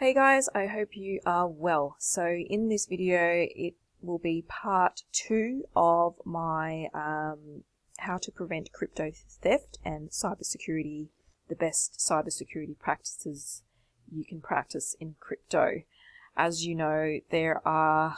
Hey guys, I hope you are well. So in this video, it will be part 2 of my how to prevent crypto theft and cybersecurity, the best cybersecurity practices you can practice in crypto. As you know, there are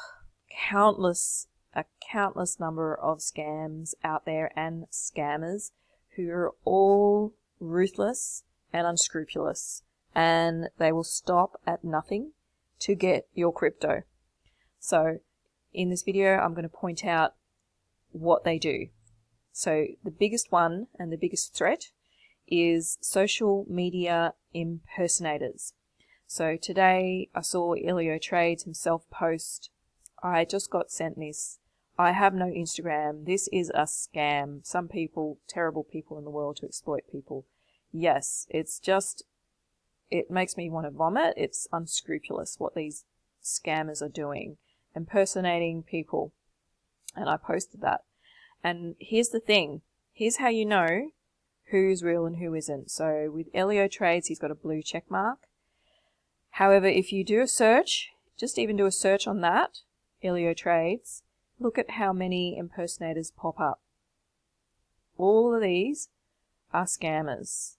a countless number of scams out there and scammers who are all ruthless and unscrupulous, and they will stop at nothing to get your crypto. So in this video, I'm going to point out what they do. So the biggest one and the biggest threat is social media impersonators. So today I saw Elio Trades himself post, "I just got sent this. I have no Instagram. This is a scam. Some people, terrible people in the world to exploit people." Yes, it makes me want to vomit. It's unscrupulous what these scammers are doing, impersonating people. And I posted that. And here's the thing. Here's how you know who's real and who isn't. So with Elio Trades, he's got a blue check mark. However, if you do a search, just even do a search on that, Elio Trades, look at how many impersonators pop up. All of these are scammers.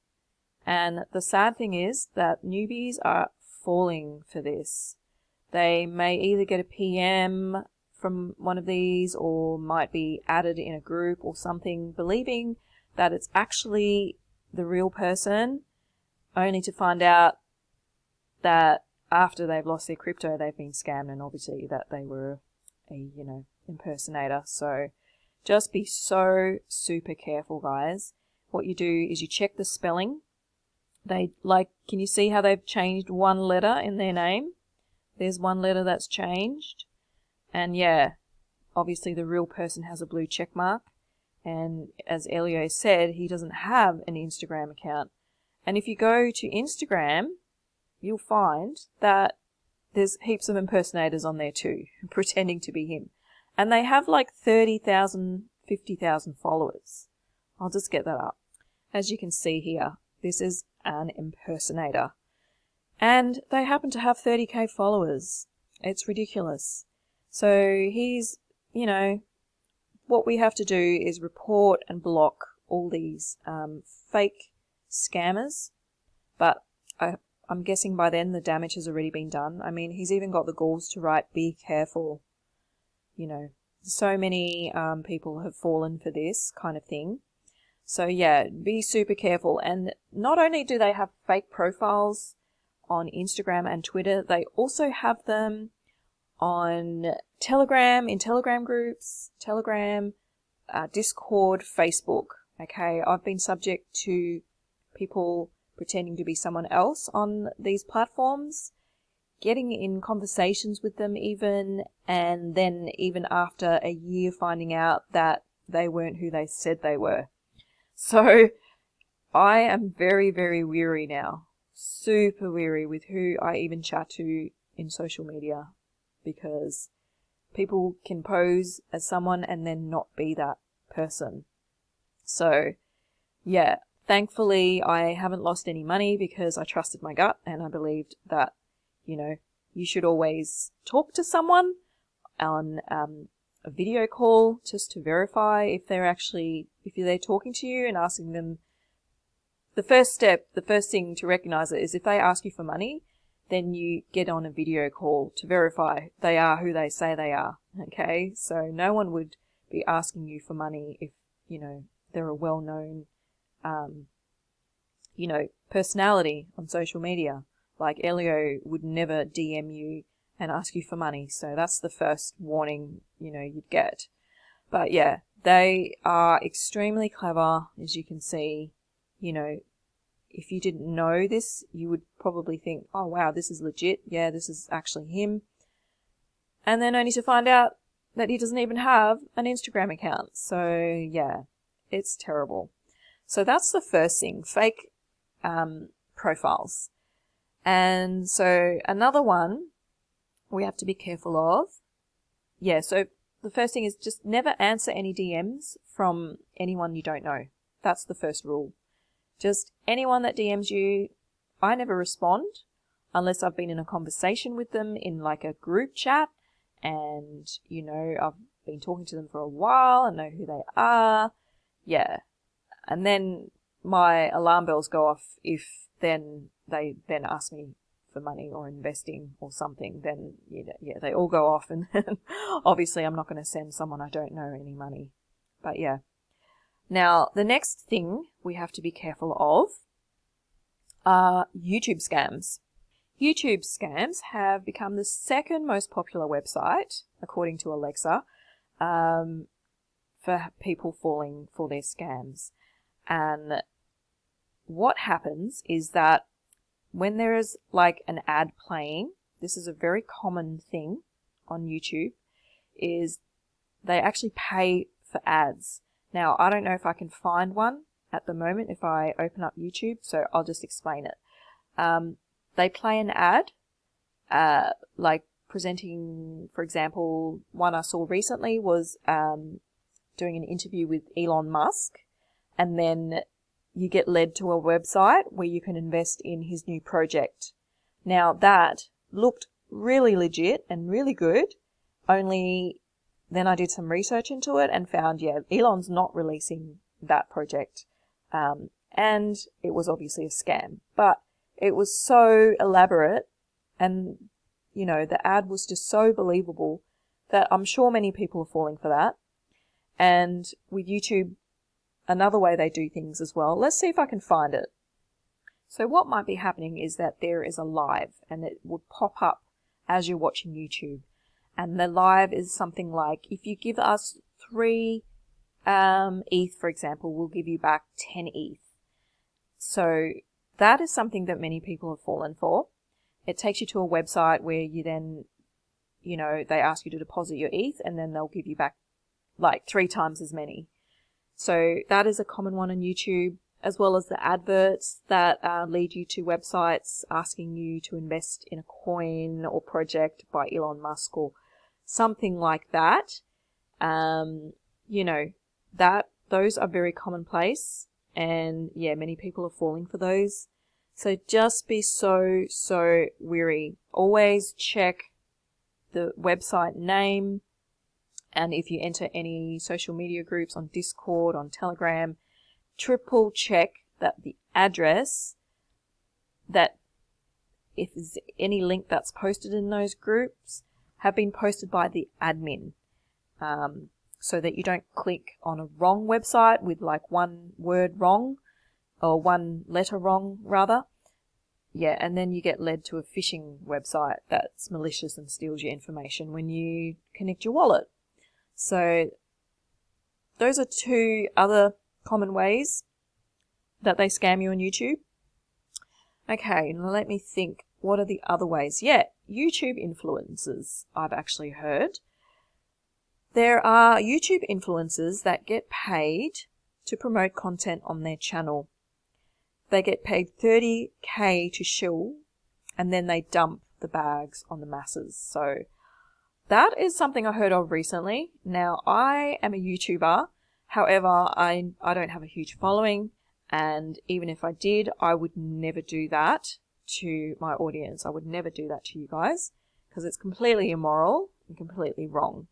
And the sad thing is that newbies are falling for this. They may either get a PM from one of these or might be added in a group or something, believing that it's actually the real person, only to find out that after they've lost their crypto, they've been scammed, and obviously that they were a, impersonator. So just be so super careful, guys. What you do is you check the spelling. Can you see how they've changed one letter in their name? There's one letter that's changed. And yeah, obviously the real person has a blue check mark. And as Elio said, he doesn't have an Instagram account. And if you go to Instagram, you'll find that there's heaps of impersonators on there too, pretending to be him. And they have like 30,000, 50,000 followers. I'll just get that up. As you can see here, this is an impersonator. And they happen to have 30k followers. It's ridiculous. So he's, what we have to do is report and block all these fake scammers. But I'm guessing by then the damage has already been done. I mean, he's even got the balls to write, "Be careful." So many people have fallen for this kind of thing. So yeah, be super careful. And not only do they have fake profiles on Instagram and Twitter, they also have them on Telegram, in Telegram groups, Telegram, Discord, Facebook. Okay, I've been subject to people pretending to be someone else on these platforms, getting in conversations with them even, and then even after a year finding out that they weren't who they said they were. So I am very, very weary now, super weary with who I even chat to in social media, because people can pose as someone and then not be that person. So yeah, thankfully I haven't lost any money because I trusted my gut and I believed that, you should always talk to someone on a video call just to verify if they're talking to you and asking them. The first thing to recognize it is if they ask you for money, then you get on a video call to verify they are who they say they are. Okay, so no one would be asking you for money if they're a well-known personality on social media. Like Elio would never DM you and ask you for money. So that's the first warning, you'd get. But yeah, they are extremely clever, as you can see. If you didn't know this, you would probably think, "Oh wow, this is legit. Yeah, this is actually him." And then only to find out that he doesn't even have an Instagram account. So yeah, it's terrible. So that's the first thing, fake profiles. And so another one we have to be careful of. Yeah, so the first thing is just never answer any DMs from anyone you don't know. That's the first rule. Just anyone that DMs you, I never respond. unless I've been in a conversation with them in like a group chat and, you know, I've been talking to them for a while and know who they are. Yeah. And then my alarm bells go off if then they then ask me for money or investing or something, then yeah, they all go off, and obviously I'm not going to send someone I don't know any money. But yeah. Now, the next thing we have to be careful of are YouTube scams. YouTube scams have become the second most popular website, according to Alexa, for people falling for their scams. And what happens is that when there is like an ad playing, this is a very common thing on YouTube, is they actually pay for ads. Now, I don't know if I can find one at the moment if I open up YouTube, so I'll just explain it. They play an ad, like presenting, for example, one I saw recently was doing an interview with Elon Musk, and then you get led to a website where you can invest in his new project. Now, that looked really legit and really good, only then I did some research into it and found, yeah, Elon's not releasing that project. And it was obviously a scam, but it was so elaborate and, you know, the ad was just so believable that I'm sure many people are falling for that. And with YouTube, another way they do things as well. Let's see if I can find it. So what might be happening is that there is a live and it would pop up as you're watching YouTube. And the live is something like, if you give us 3 ETH, for example, we'll give you back 10 ETH. So that is something that many people have fallen for. It takes you to a website where you then, you know, they ask you to deposit your ETH and then they'll give you back like 3 times as many. So that is a common one on YouTube, as well as the adverts that lead you to websites asking you to invest in a coin or project by Elon Musk or something like that. You know, those are very commonplace, and yeah, many people are falling for those. So just be so wary. Always check the website name. And if you enter any social media groups on Discord, on Telegram, triple check that the address, that if there's any link that's posted in those groups, have been posted by the admin, so that you don't click on a wrong website with like one word wrong, or one letter wrong rather. Yeah, and then you get led to a phishing website that's malicious and steals your information when you connect your wallet. So those are 2 other common ways that they scam you on YouTube. Okay, now let me think. What are the other ways? Yeah, YouTube influencers, I've actually heard. There are YouTube influencers that get paid to promote content on their channel. They get paid $30,000 to shill, and then they dump the bags on the masses. So that is something I heard of recently. Now, I am a YouTuber. However, I don't have a huge following. And even if I did, I would never do that to my audience. I would never do that to you guys, because it's completely immoral and completely wrong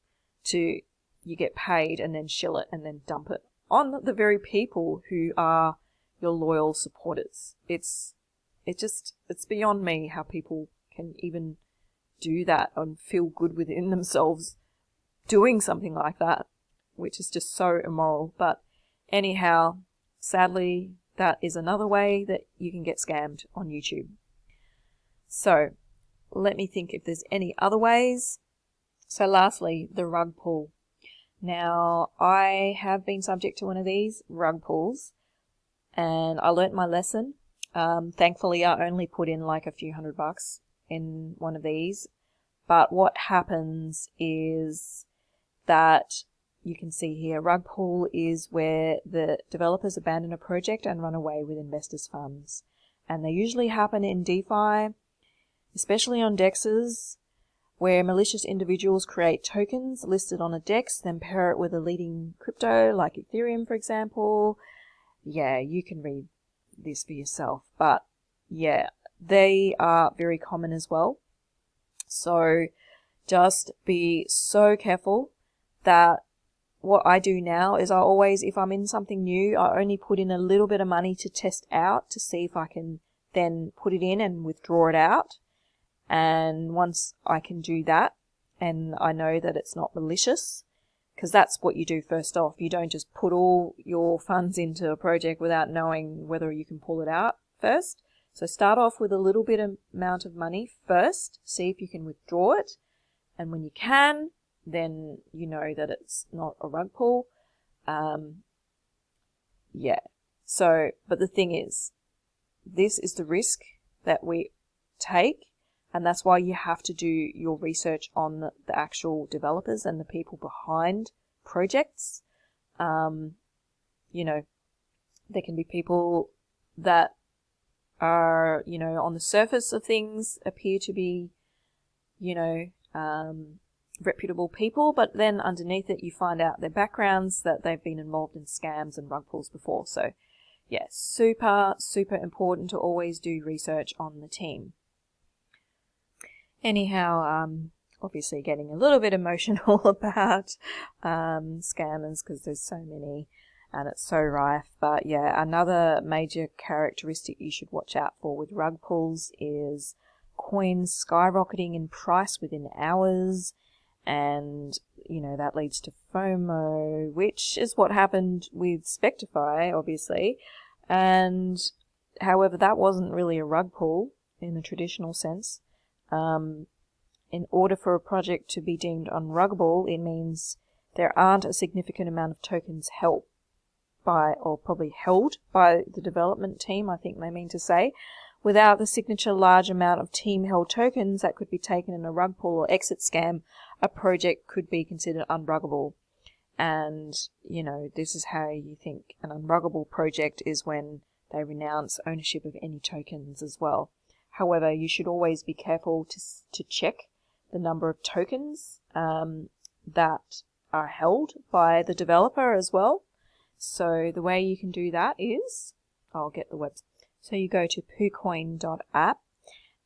to you get paid and then shill it and then dump it on the very people who are your loyal supporters. It's beyond me how people can even do that and feel good within themselves doing something like that, which is just so immoral. But anyhow, sadly, that is another way that you can get scammed on YouTube. So let me think if there's any other ways. So lastly, the rug pull. Now, I have been subject to one of these rug pulls, and I learnt my lesson. Thankfully, I only put in like a few $100 in one of these. But what happens is that you can see here, rug pull is where the developers abandon a project and run away with investors' funds. And they usually happen in DeFi, especially on DEXs, where malicious individuals create tokens listed on a DEX, then pair it with a leading crypto like Ethereum, for example. Yeah, you can read this for yourself. But yeah, they are very common as well. So just be so careful that what I do now is I always, if I'm in something new, I only put in a little bit of money to test out to see if I can then put it in and withdraw it out. And once I can do that and I know that it's not malicious, because that's what you do first off. You don't just put all your funds into a project without knowing whether you can pull it out first. So start off with a little bit amount of money first, see if you can withdraw it. And when you can, then you know that it's not a rug pull. Yeah. So, but the thing is, this is the risk that we take, and that's why you have to do your research on the actual developers and the people behind projects. You know, there can be people that are, you know, on the surface of things appear to be, you know, reputable people, but then underneath it you find out their backgrounds, that they've been involved in scams and rug pulls before. So yeah, super important to always do research on the team. Anyhow, obviously getting a little bit emotional about scammers because there's so many and it's so rife. But yeah, another major characteristic you should watch out for with rug pulls is coins skyrocketing in price within hours, and you know that leads to FOMO, which is what happened with Spectify, obviously. And however, that wasn't really a rug pull in the traditional sense. In order for a project to be deemed unruggable, it means there aren't a significant amount of tokens held by the development team, I think they mean to say. Without the signature large amount of team-held tokens that could be taken in a rug pull or exit scam, a project could be considered unruggable. And, you know, this is how you think an unruggable project is when they renounce ownership of any tokens as well. However, you should always be careful to check the number of tokens that are held by the developer as well. So the way you can do that is, I'll get the website. So you go to poocoin.app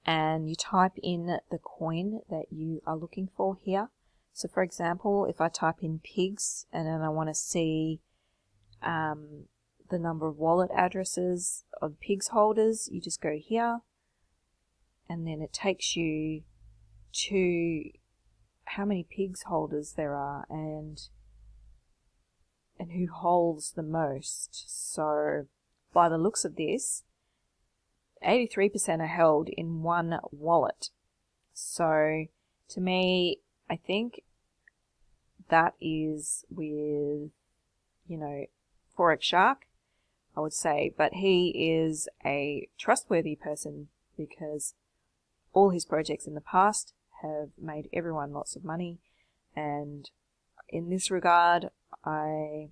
and you type in the coin that you are looking for here. So for example, if I type in pigs and then I want to see the number of wallet addresses of pigs holders, you just go here and then it takes you to how many pigs holders there are and who holds the most. So by the looks of this, 83% are held in one wallet. So to me, I think that is with, you know, Forex Shark, I would say, but he is a trustworthy person because all his projects in the past have made everyone lots of money, and in this regard I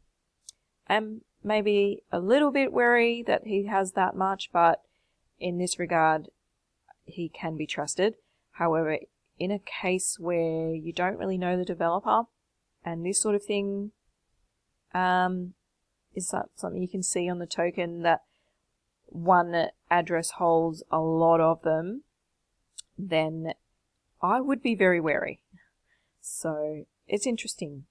am maybe a little bit wary that he has that much, but in this regard he can be trusted. However, in a case where you don't really know the developer and this sort of thing is something you can see on the token that one address holds a lot of them, then I would be very wary. So it's interesting.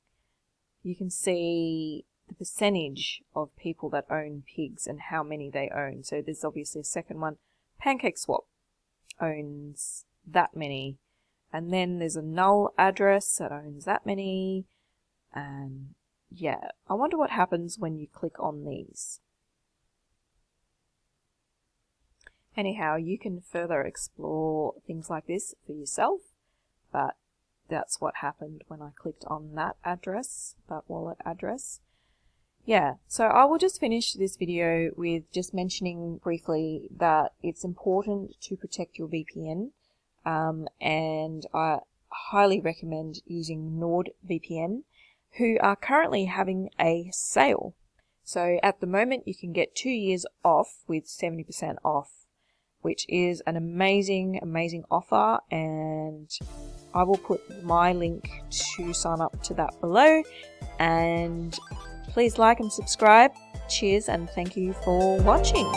You can see the percentage of people that own pigs and how many they own. So there's obviously a second one. PancakeSwap owns that many. And then there's a null address that owns that many. And yeah, I wonder what happens when you click on these. Anyhow, you can further explore things like this for yourself, but that's what happened when I clicked on that address, that wallet address. Yeah, so I will just finish this video with just mentioning briefly that it's important to protect your VPN, and I highly recommend using NordVPN, who are currently having a sale. So at the moment you can get 2 years off with 70% off, which is an amazing offer, and I will put my link to sign up to that below. And please like and subscribe. Cheers and thank you for watching.